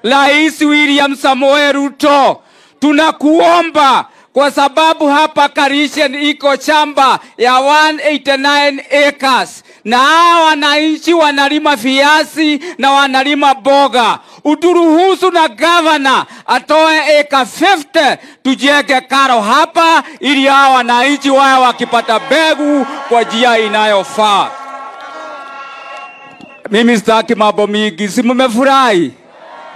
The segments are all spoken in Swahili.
Rais William Samoei Ruto, tunakuomba kwa sababu hapa Karishen iko shamba ya 189 acres na hawa wananchi wanalima viazi na wanalima boga. Uturuhusu na governor atoe eka 50 tujenge karo hapa ili hawa wananchi wao wakipata mbegu kwa njia inayofaa. Mimi sitaki mambo mingi. Si mmefurahi?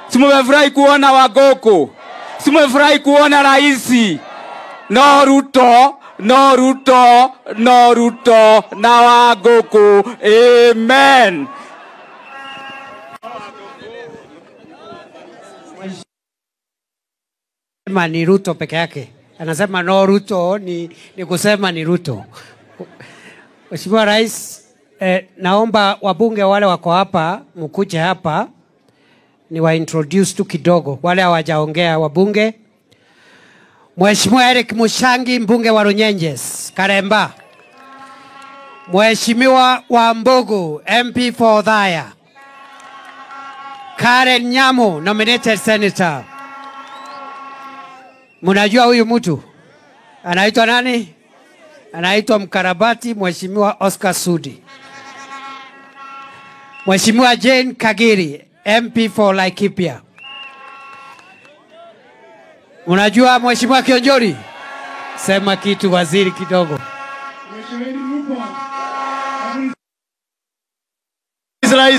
Si mmefurahi kuona Wagoko? Si mmefurahi kuona rais? No Ruto, no Ruto, no Ruto na Wagoko. Amen. Ni Ruto peke yake. Anasema no Ruto ni kusema ni Ruto. Mheshimiwa Rais, naomba wabunge wale wako hapa mkuje hapa ni wa introduce tu kidogo wale hawajaongea wabunge. Mheshimiwa Eric Mushangi, mbunge wa Runyenjes, Karemba. Mheshimiwa Wambugu, MP for Othaya. Karen Nyamu, nominated senator. Mnajua huyu mtu? Anaitwa nani? Anaitwa mkarabati Mheshimiwa Oscar Sudi. Mheshimiwa Jane Kagiri, MP for Laikipia. Unajua Mheshimiwa Kionjori? Sema kitu waziri kidogo.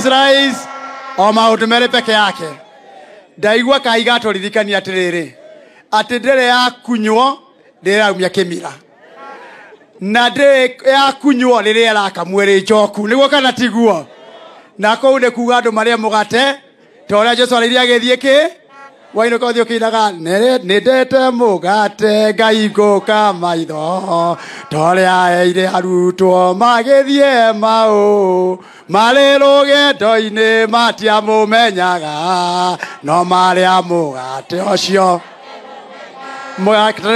Rais o maundu mere peke yake. Ndaigua kaiga tũririkania atiriri. Ati ndere ya kunywo ndiraumia kimira. Na ndere ya kunywo riria rakamwere njoku. Niguo kana tiguo. Na kou nĩ kuga andũ marĩa mũgate ta ũrĩa Jesu arĩirie agĩthiĩ kĩ wainũka ũthiĩ ũkĩinaga nĩndete mũgate Ngai ngũka maitho ta ũrĩa eire arutwo magĩthiĩ marĩ rũgendo-inĩ matiamũmenyaga no marĩa mũgate ũcio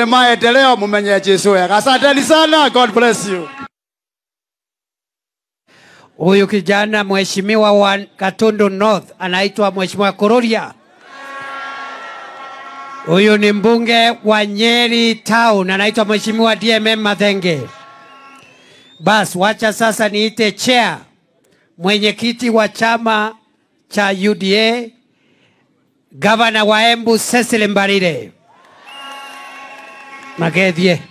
maendeleo mũmenye Jesu wega. Asanteni sana. God bless you. Huyu kijana mheshimiwa wa Gatundu North anaitwa Mheshimiwa Kururia. Huyu ni mbunge wa Nyeri Town anaitwa Mheshimiwa DMM Mathenge. Bas wacha sasa niite chair mwenyekiti wa chama cha UDA Gavana wa Embu Cecily Mbarire. Magethie.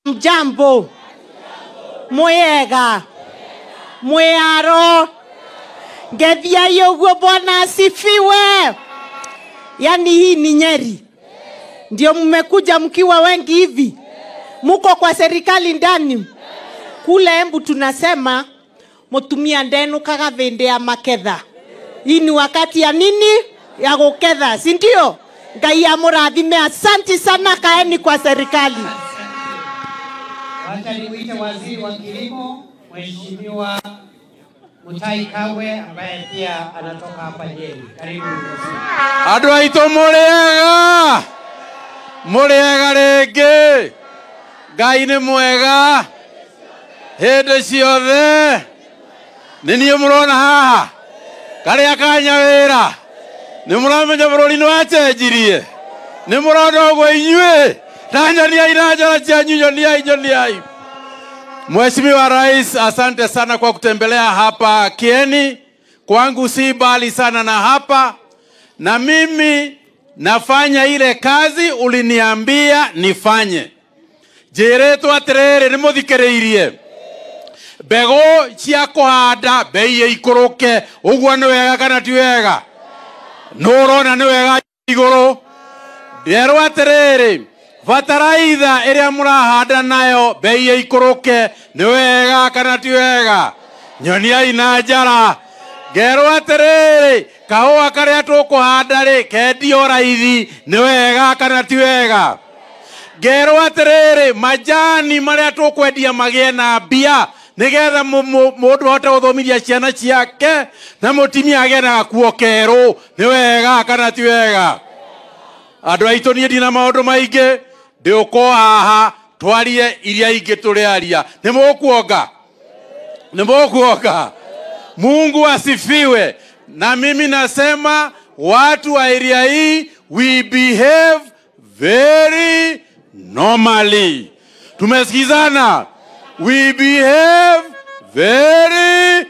Mjambo. Mwega. Mwearo. Gethia yoguo Bwana asifiwe. Yani hii ni Nyeri. Ndio mmekuja mkiwa wengi hivi. Muko kwa serikali ndani. Kule Embu tunasema mutumia ndenu kagavende ya maketha. Hii ni wakati ya nini? Ya guketha, si ndio? Ngai amurathime. Asante sana, kaeni kwa serikali. Wacha nimuite waziri wa kilimo Mheshimiwa Mutahi Kagwe ambaye pia anatoka hapa Nyeri. Karibu. Andũ aitũ mũrĩega rĩngĩ. Ngai nĩ mwega hĩndĩ ciothe. Nĩ niĩ mũrona haha karĩa kanya wĩra. Nĩ mũramenya bũrũri nĩ wacenjirie. Nĩ mũrona ũguo inyuĩ. Tanzania inajala cianyu nyoniai. Mheshimiwa Rais, asante sana kwa kutembelea hapa Kieni. Kwangu si bali sana na hapa. Na mimi nafanya ile kazi uliniambia nifanye. Jiretu atiriri nimuthikiriirie. Mbego cia kuhanda bei ikuruke. Uguo ni wega kana ti wega? Nurona ni wega iguru. Yerwa atiriri. Bataraitha ĩrĩa mũrahanda nayo bei ikuruke nĩ wega kana ti wega? Nyoniai na njara. Ngerwo atĩrĩrĩ kahũa karĩa tũkũhanda rĩ kendio raithi nĩ wega kana ti wega? Ngerwo atĩrĩrĩ majani marĩa tũkwendia magĩe na mbia nĩgetha mũndũ ahote gũthomithia ciana ciake na mũtumia agĩe na gakuo kerũ nĩ wega kana ti wega? Andũ aitũ niĩ ndina maũndũ maingĩ. Ndĩũko haha twarie iria ingĩ tũrĩaria. Nĩ mũkuonga? Mungu asifiwe. Na mimi nasema watu wa area hii we behave very normally. Tumesikizana? We behave very.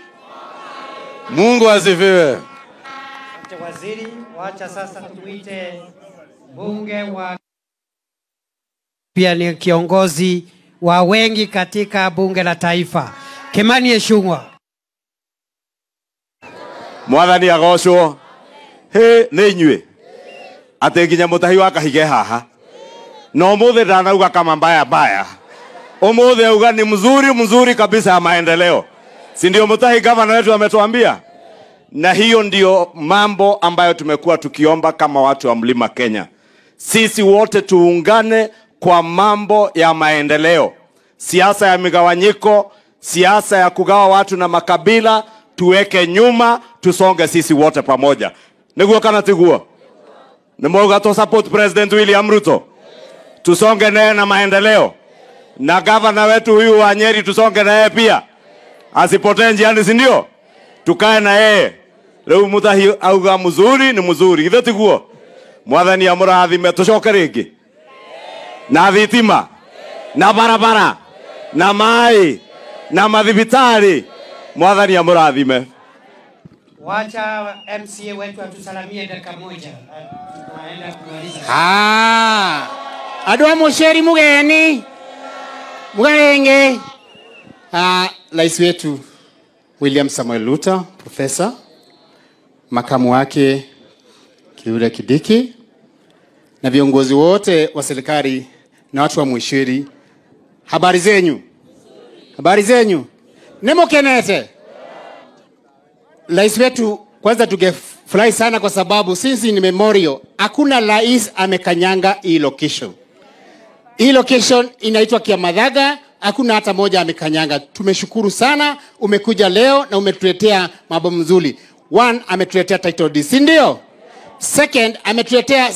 Mungu asifiwe. Waziri, wacha sasa tumuite bunge wa pia ni kiongozi wa wengi katika bunge la taifa. Kimani Ichung'wah. Mwathani agocwo. He nĩ inyuĩ atĩ nginya mũtahi wa kahige haha no mũthĩ ndanauga kama mbaya ũmũthĩ auga ni mzuri kabisa ya maendeleo, si ndio mũtahi gavana wetu ametuambia? Na hiyo ndio mambo ambayo tumekuwa tukiomba kama watu wa Mlima Kenya. Sisi wote tuungane kwa mambo ya maendeleo, siasa ya migawanyiko, siasa ya kugawa watu na makabila tuweke nyuma, tusonge sisi wote pamoja. Niguo kana tiguo? Nimeuga to support President William Ruto. Tusonge naye na maendeleo. Na gavana wetu huyu wa Nyeri tusonge naye pia. Asipotee njiani, si ndio? Tukae na yeye. Leo mutahi auga mzuri ni mzuri. Itho tiguo? Mwathani amurathime tucoke ringi. Na thitima, na barabara, na mai, na mathibitari. Mwathani amurathime. Wacha MCA wetu atusalamie dakika moja. Tunaenda kumaliza. Adwa Mucheri mugeni. Mugarenge. Rais wetu William Samuel Ruto, profesa, makamu wake Kithure Kindiki, na viongozi wote wa serikali na watu wa Mucheri, habari zenyu? Habari zenyu? Nemukenete. Rais wetu, kwanza tungefurahi sana kwa sababu sisi ni memorial. Hakuna rais amekanyanga hii location. Hii location inaitwa Kiamadhaga, hakuna hata moja amekanyanga. Tumeshukuru sana umekuja leo na umetuletea mambo mzuri. One, ametuletea title deed, si ndio? Second, ametuletea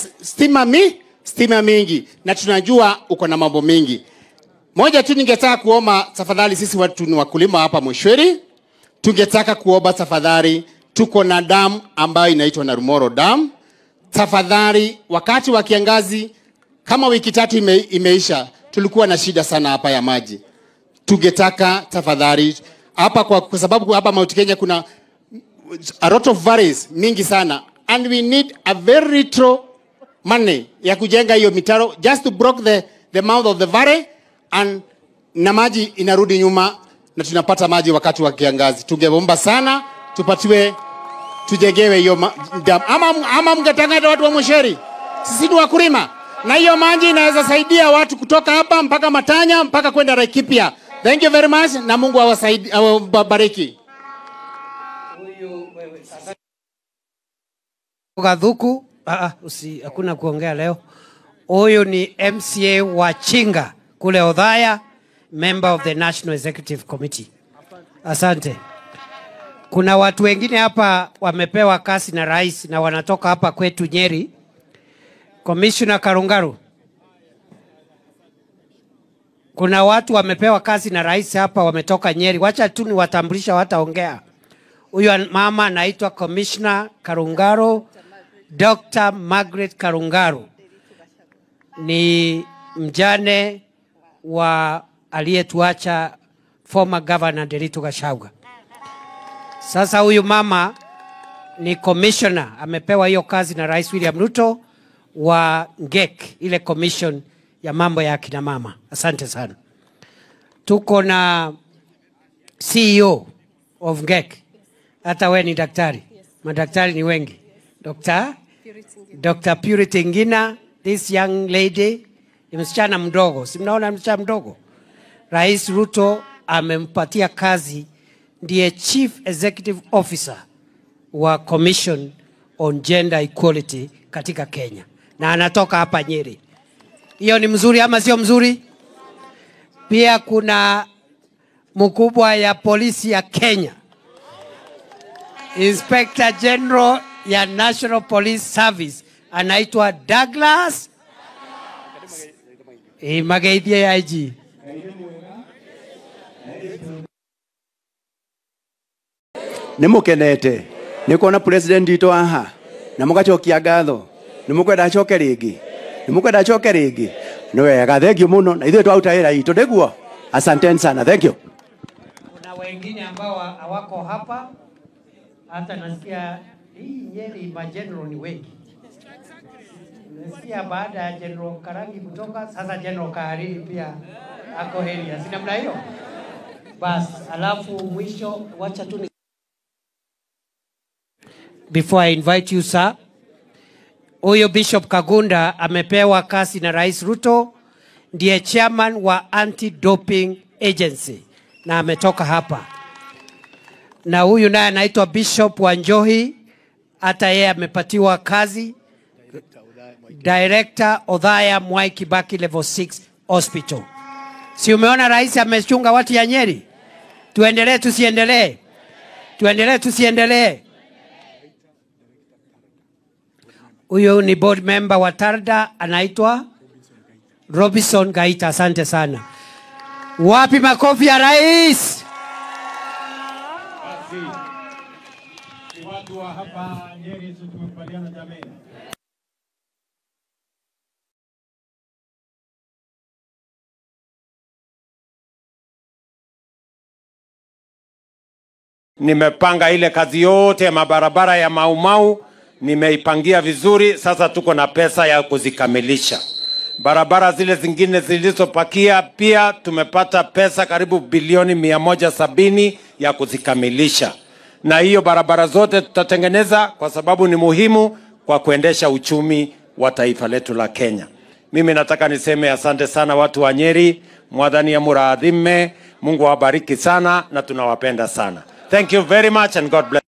stima mingi na tunajua uko na mambo mingi. Moja tu ningetaka kuomba tafadhali, sisi watu ni wakulima hapa Mucheri, tungetaka kuomba tafadhali, tuko na dam ambayo inaitwa Narumoro Dam. Tafadhali, wakati wa kiangazi kama wiki 3 imeisha, tulikuwa na shida sana hapa ya maji. Tungetaka tafadhali hapa kwa sababu hapa Mount Kenya kuna a lot of valleys mingi sana, and we need a very little money ya kujenga hiyo mitaro just to block the mouth of the valley, and na maji inarudi nyuma na tunapata maji wakati wa kiangazi. Tungeomba sana tupatiwe, tujengewe hiyo dam. Ama mngetanga watu wa Mucheri, sisi ni wakulima, na hiyo maji inaweza saidia watu kutoka hapa mpaka Matanya mpaka kwenda Laikipia. Thank you very much, na Mungu awasaidie, awabariki. Huyu wewe sasa Gathuku, hakuna kuongea leo. Huyu ni MCA wa Chinga kule Othaya, member of the National Executive Committee. Asante. Kuna watu wengine hapa wamepewa kazi na rais na wanatoka hapa kwetu Nyeri. Commissioner Karungaru. Kuna watu wamepewa kazi na rais hapa wametoka Nyeri. Wacha tu ni watambulisha, wataongea. Huyu mama anaitwa Commissioner Karungaru, Dr. Margaret Karungaru. Ni mjane wa aliyetuacha former governor Nderitu Gachagua. Sasa huyu mama ni commissioner, amepewa hiyo kazi na Rais William Ruto wa NGEK, ile commission ya mambo ya kina mama. Asante sana. Tuko na CEO of NGEK. Hata we ni daktari. Madaktari ni wengi. Dr. Purity Ngina, this young lady, ni msichana mdogo. Si mnaona msichana mdogo? Rais Ruto amempatia kazi, ndiye Chief Executive Officer wa Commission on Gender Equality katika Kenya. Na anatoka hapa Nyeri. Hiyo ni mzuri ama sio mzuri? Pia kuna mkubwa ya polisi ya Kenya, Inspector General ya National Police Service, anaitwa Douglas Magaithia ya IG. Nimukenete. Nikuona president ito aha. Na mugachokia ngatho. Nimukwenda acoke ringi. Nimukwenda acoke ringi. Ni wega, thank you muno. Na ithuĩ twauta wĩra itu niguo. Asanteni sana. Thank you. Kuna wengine ambao hawako hapa. Hata nasikia hii Nyeri mageneral ni wengi. Nasikia baada ya General Karangi kutoka, sasa General Kahariri pia ako area. Si namna hiyo? Bas, alafu mwisho wacha tu before I invite you sir. Huyo Bishop Kagunda amepewa kasi na Rais Ruto, ndiye chairman wa Anti-Doping Agency na ametoka hapa. Na huyu naye anaitwa Bishop Wanjohi, hata yeye amepatiwa kazi Director Othaya Mwai Kibaki Level 6 Hospital. Si umeona rais amechunga watu ya Nyeri? Tuendelee tusiendelee? Tuendelee tusiendelee? Huyo ni board member wa Tarda anaitwa Robinson Gaita. Asante sana. Wapi makofi ya rais? Watu wa hapa Nyeri tumekubaliana jameni. Nimepanga ile kazi yote ya mabarabara ya Mau Mau, nimeipangia vizuri. Sasa tuko na pesa ya kuzikamilisha. Barabara zile zingine zilizopakia pia tumepata pesa karibu bilioni 170 ya kuzikamilisha. Na hiyo barabara zote tutatengeneza kwa sababu ni muhimu kwa kuendesha uchumi wa taifa letu la Kenya. Mimi nataka niseme asante sana watu wa Nyeri, Mwathani amurathime, Mungu awabariki sana na tunawapenda sana. Thank you very much and God bless.